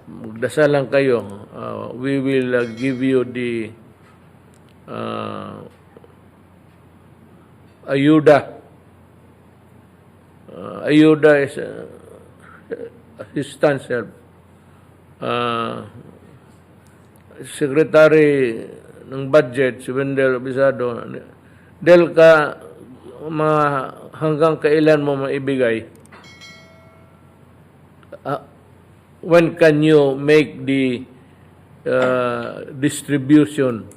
magdasal lang kayo. We will give you the ayuda. Ayuda is assistance help. Secretary ng budget, si Wendell Obisado, Del ka hanggang kailan mo maibigay? When can you make the distribution?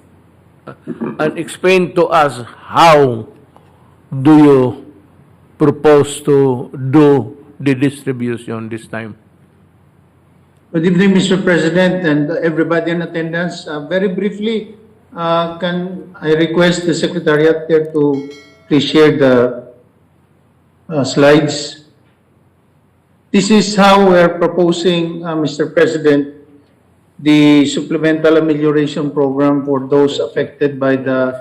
And explain to us how do you propose to do the distribution this time? Good evening, Mr. President, and everybody in attendance. Very briefly, can I request the Secretariat there to please share the slides? This is how we are proposing, Mr. President, the supplemental amelioration program for those affected by the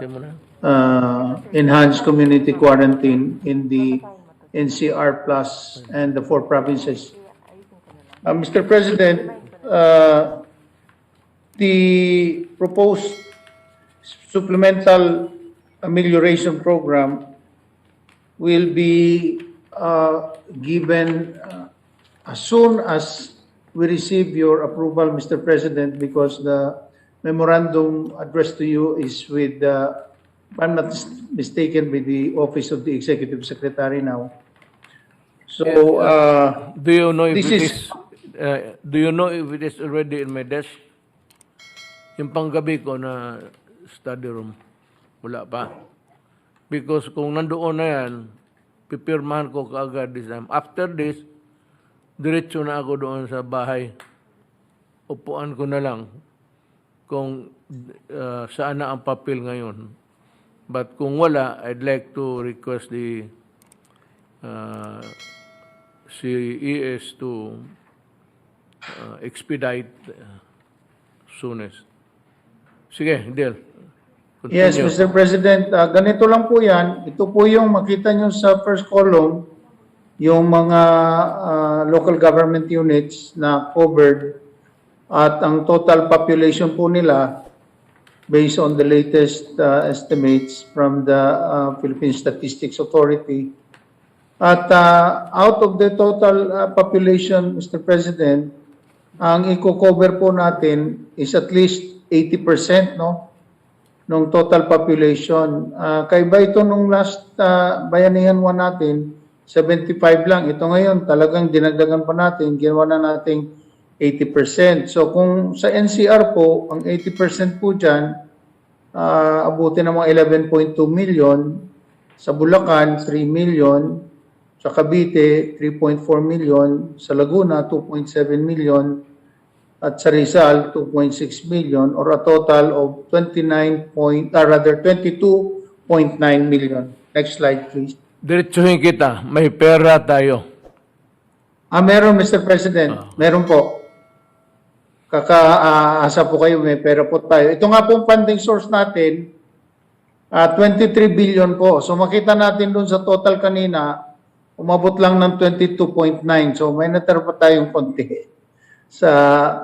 enhanced community quarantine in the NCR Plus and the 4 provinces. Mr. President, the proposed supplemental amelioration program will be given as soon as we receive your approval, Mr. President, because the memorandum addressed to you is with, if I'm not mistaken, with the Office of the Executive Secretary now. So, do you know if this it is... is do you know if it is already in my desk? Yung panggabi ko na study room, wala pa. Because kung nandoon na yan, pipirmahan ko kaagad this time. After this, diretso na ako doon sa bahay. Upuan ko na lang kung saan na ang papel ngayon. But kung wala, I'd like to request the CES to expedite soonest. Sige, Del. Yes, Mr. President, ganito lang po yan. Ito po yung makita nyo sa first column, yung mga local government units na covered at ang total population po nila based on the latest estimates from the Philippine Statistics Authority. At out of the total population, Mr. President, ang i-cover po natin is at least 80%, no? Nung total population. Kaiba ito nung last bayanihan 1 natin, 75 lang. Ito ngayon, talagang dinagdagan pa natin, ginawa na nating 80%. So kung sa NCR po, ang 80% po dyan, abutin ng mga 11.2 million. Sa Bulacan, 3 million. Sa Cavite, 3.4 million. Sa Laguna, 2.7 million. At sa Rizal, 2.6 million or a total of 22.9 million. Next slide, please. Diretsuhin kita. May pera tayo. Meron, Mr. President. Meron po. Kakaasa po kayo, may pera po tayo. Ito nga pong funding source natin, 23 billion po. So makita natin dun sa total kanina, umabot lang ng 22.9. So may natira pa tayong konti sa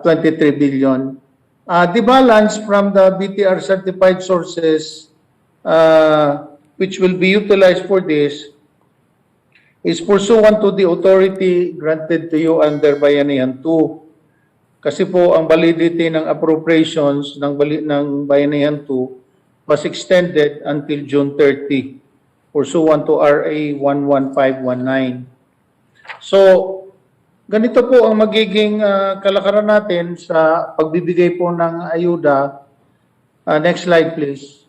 23 billion. The balance from the BTR certified sources which will be utilized for this is pursuant to the authority granted to you under Bayanihan 2. Kasi po ang validity ng appropriations ng Bayanihan 2 was extended until June 30 pursuant to RA 11519. So, ganito po ang magiging kalakaran natin sa pagbibigay po ng ayuda. Next slide, please.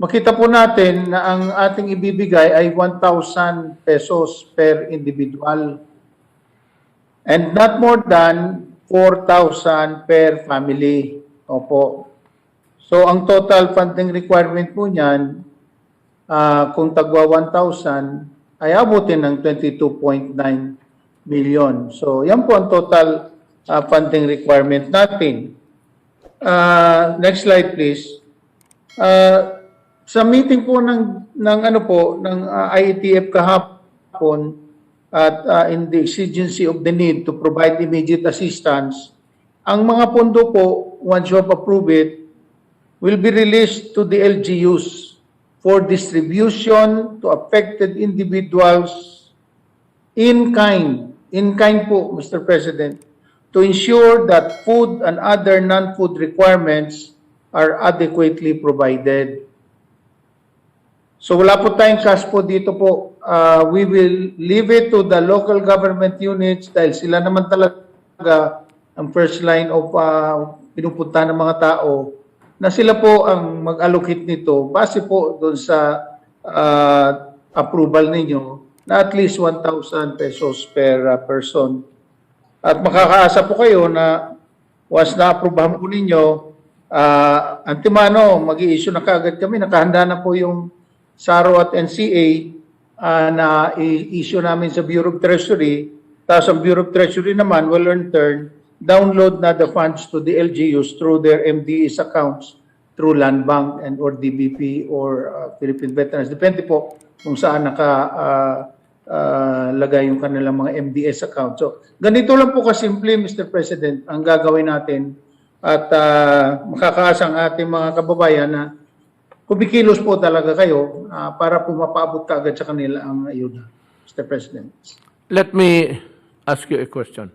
Makita po natin na ang ating ibibigay ay 1,000 pesos per individual and not more than 4,000 per family. Opo. So, ang total funding requirement po niyan, kung tagwa 1,000, ay abutin ng 22.9 million. So, yan po ang total funding requirement natin. Next slide, please. Sa meeting po ng IETF kahapon, at in the exigency of the need to provide immediate assistance, ang mga pondo po, once you have approved it, will be released to the LGUs for distribution to affected individuals in kind. In kind po, Mr. President, to ensure that food and other non-food requirements are adequately provided. So wala po tayong cash po dito po. We will leave it to the local government units dahil sila naman talaga ang first line of pinupunta ng mga tao na sila po ang mag-allocate nito base po doon sa approval ninyo na at least 1,000 pesos per person. At makakaasa po kayo na once na-approvehan po ninyo, antimano, mag-i-issue na kaagad kami. Nakahanda na po yung SARO at NCA na i-issue namin sa Bureau of Treasury. Tapos ang Bureau of Treasury naman will in turn download na the funds to the LGUs through their MDEs accounts through Land Bank and or DBP or Philippine Veterans. Depende po kung saan lagay yung kanilang mga MDS account. So, ganito lang po kasimple, Mr. President, ang gagawin natin at makakaasa ang ating mga kababayan na kumikilos po talaga kayo para po mapaabot kaagad sa kanila ang ayuda, Mr. President. Let me ask you a question.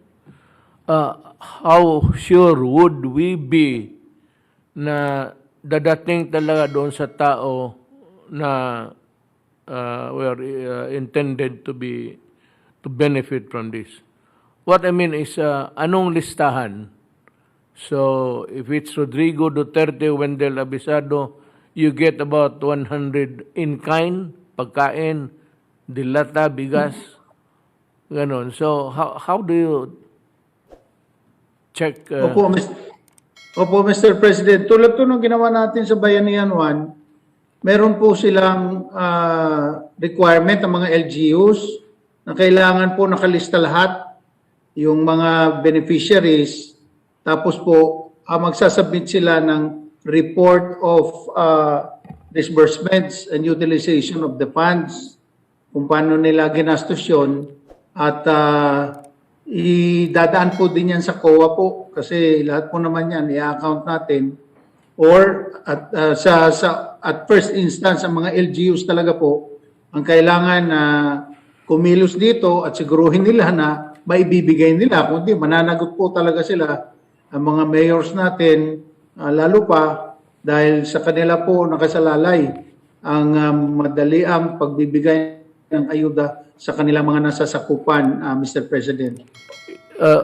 How sure would we be na dadating talaga doon sa tao na were intended to benefit from this? What I mean is, anong listahan? So, if it's Rodrigo Duterte, Wendell Abisado, you get about 100 in kind, pagkain, dilata, bigas, ganon. So, how do you check? Opo, Mr. President. Tulad po nung ginawa natin sa Bayanihan 1, meron po silang requirement ng mga LGUs na kailangan po nakalista lahat yung mga beneficiaries. Tapos po, magsasubmit sila ng report of disbursements and utilization of the funds, kung paano nila ginastos yun, at idadaan po din yan sa COA po kasi lahat po naman yan i-account natin or at first instance ang mga LGUs talaga po ang kailangan na kumilos dito at siguruhin nila na maibibigay nila kundi mananagot po talaga sila ang mga mayors natin lalo pa dahil sa kanila po nakasalalay ang madali ang pagbibigay ng ayuda sa kanilang mga nasasakupan, Mr. President.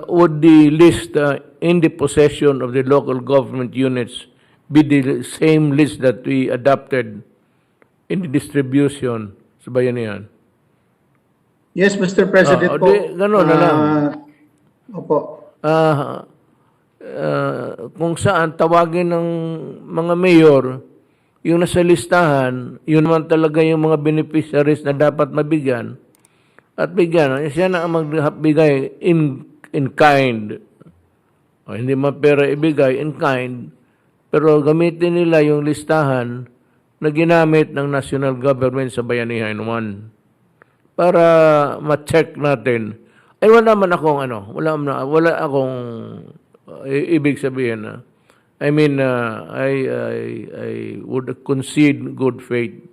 Would the list in the possession of the local government units be the same list that we adopted in the distribution sa Bayanihan? Yes, Mr. President po. Ganun na lang. Opo. Kung saan tawagin ng mga mayor, yung nasa listahan, yun naman talaga yung mga beneficiaries na dapat mabigyan. At bigyan, siya na ang magbigay in kind. O, hindi man pera ibigay in kind, pero gamitin nila yung listahan na ginamit ng national government sa Bayanihan 1 para ma-check natin. Ay wala man akong wala akong ibig sabihin na I mean I would concede good faith.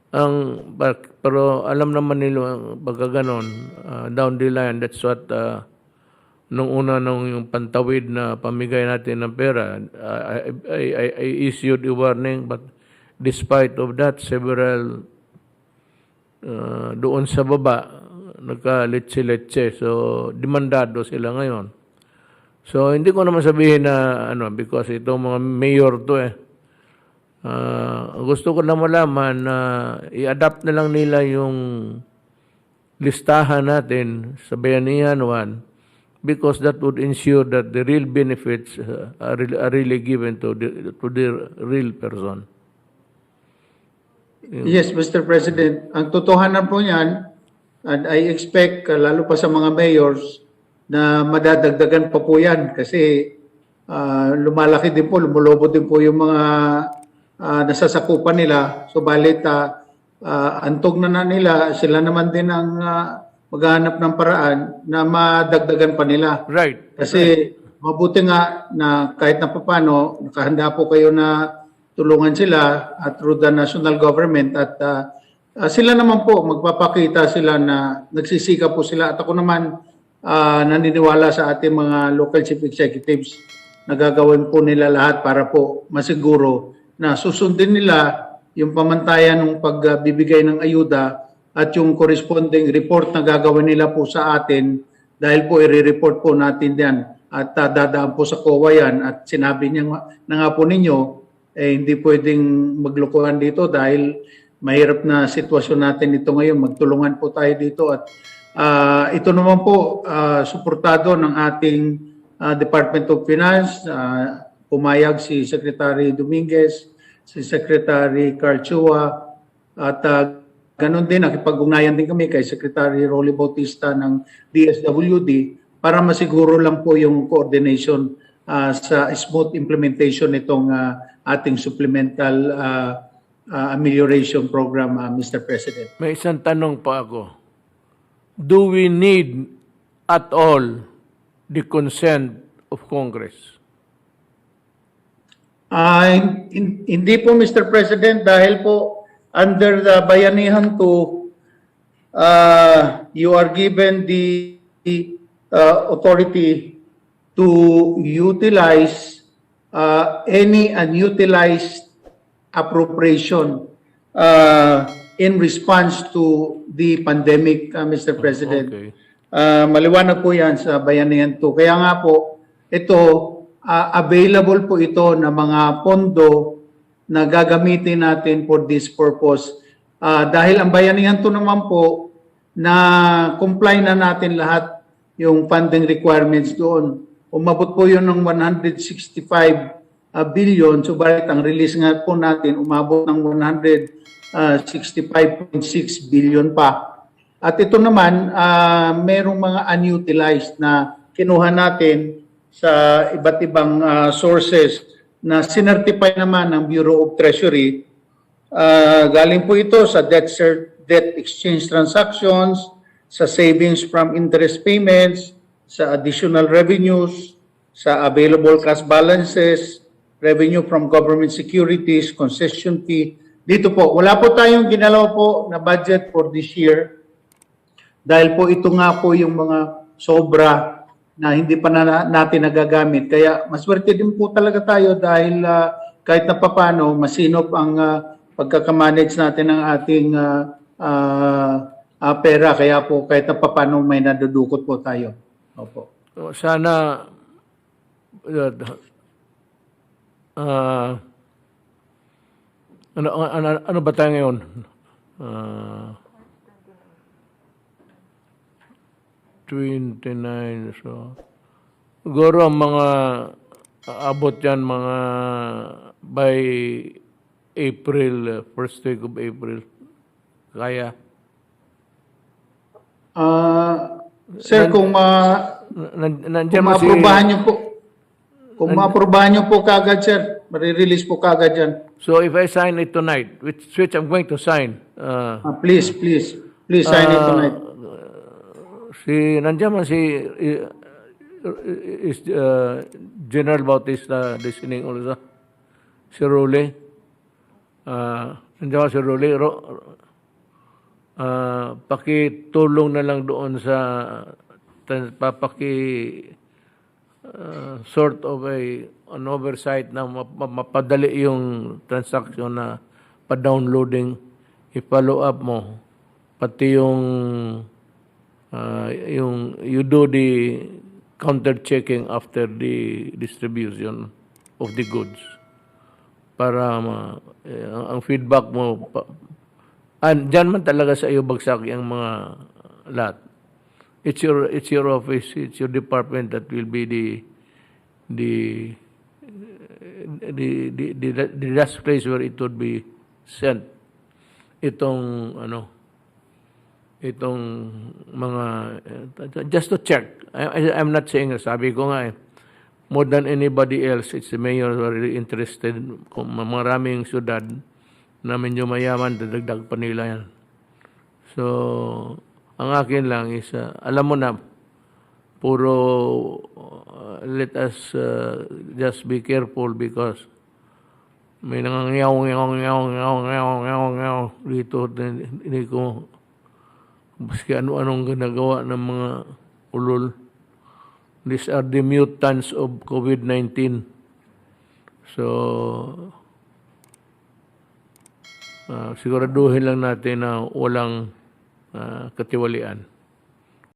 Pero alam naman nila pagka ganon, down the line, that's what nung yung pantawid na pamigay natin ng pera, I issued a warning, but despite of that, several doon sa baba, nagka-letse-letse, so demandado sila ngayon. So hindi ko naman sabihin na because itong mga mayor to gusto ko na malaman na i-adapt na lang nila yung listahan natin sa Bayanihan 1 because that would ensure that the real benefits are really given to the real person. Yes, Mr. President. Ang totohanan po niyan, and I expect, lalo pa sa mga mayors, na madadagdagan pa po yan kasi lumalaki din po, lumulobo din po yung mga nasasakupan nila. So balit, antog na nila, sila naman din ang maghahanap ng paraan na madagdagan pa nila. Right. Kasi mabuti nga na kahit na paano, nakahanda po kayo na tulungan sila through the national government at sila naman po, magpapakita sila na nagsisika po sila. At ako naman naniniwala sa ating mga local chief executives na gagawin po nila lahat para po masiguro na susundin nila yung pamantayan ng pagbibigay ng ayuda at yung corresponding report na gagawin nila po sa atin dahil po i-report po natin yan at dadaan po sa COA yan at sinabi niya na nga po ninyo hindi pwedeng maglokohan dito dahil mahirap na sitwasyon natin ito ngayon. Magtulungan po tayo dito at ito naman po suportado ng ating Department of Finance, pumayag si Secretary Dominguez, si Secretary Carl Chua at ganon din, nakipag-ugnayan din kami kay Secretary Rolly Bautista ng DSWD para masiguro lang po yung coordination sa smooth implementation nitong ating supplemental amelioration program, Mr. President. May isang tanong pa ako. Do we need at all the consent of Congress? Hindi po, Mr. President, dahil po under the Bayanihan 2, you are given the authority to utilize any unutilized appropriation in response to the pandemic, Mr. President. Okay. Maliwanag po yan sa Bayanihan 2. Kaya nga po, ito, available po ito na mga pondo na gagamitin natin for this purpose. Dahil ang Bayanihan 2 naman po, na comply na natin lahat yung funding requirements doon. Umabot po yun ng 165 billion, subalit ang release nga po natin umabot ng 165.6 billion pa. At ito naman, merong mga unutilized na kinuha natin sa iba't ibang sources na sinertify naman ng Bureau of Treasury. Galing po ito sa debt exchange transactions, sa savings from interest payments, sa additional revenues, sa available cash balances, revenue from government securities, concession fee. Dito po, wala po tayong ginalaw po na budget for this year dahil po ito nga po yung mga sobra na hindi pa natin nagagamit. Kaya maswerte din po talaga tayo dahil kahit na papano masinop ang pagkakamanage natin ng ating pera. Kaya po kahit na papano may nadudukot po tayo. Opo. Sana ano ba tayo ngayon? 29, so siguro ang mga abot yan mga by April, first week of April. Kaya? Sir, kung ma-aprobahan nyo po, kung ma-aprobahan nyo po kagad, sir, marirelease po kagad yan. So if I sign it tonight, which I'm going to sign. Please sign it tonight. Nandiyan man General Bautista listening also. Si Role. Nandiyan si Role. Pakitulong na lang doon sa sort of an oversight na mapadali yung transaction na pa-downloading, i-follow up mo pati yung you do the counter checking after the distribution of the goods para ang feedback mo dyan man talaga sa iyo bagsak yung mga lahat. It's your office, it's your department that will be the last place where it would be sent. Itong mga just to check. I'm not saying, sabi ko nga more than anybody else, it's the mayor who are really interested. Kung maraming syudad na medyo mayaman, dadagdag pa nila yan. So, Ang akin lang is, alam mo na, puro, let us just be careful because may nangangayaw dito. Hindi ko, maski ano-anong ginagawa ng mga ulol. These are the mutants of COVID-19. So, siguraduhin lang natin na walang katiwalian.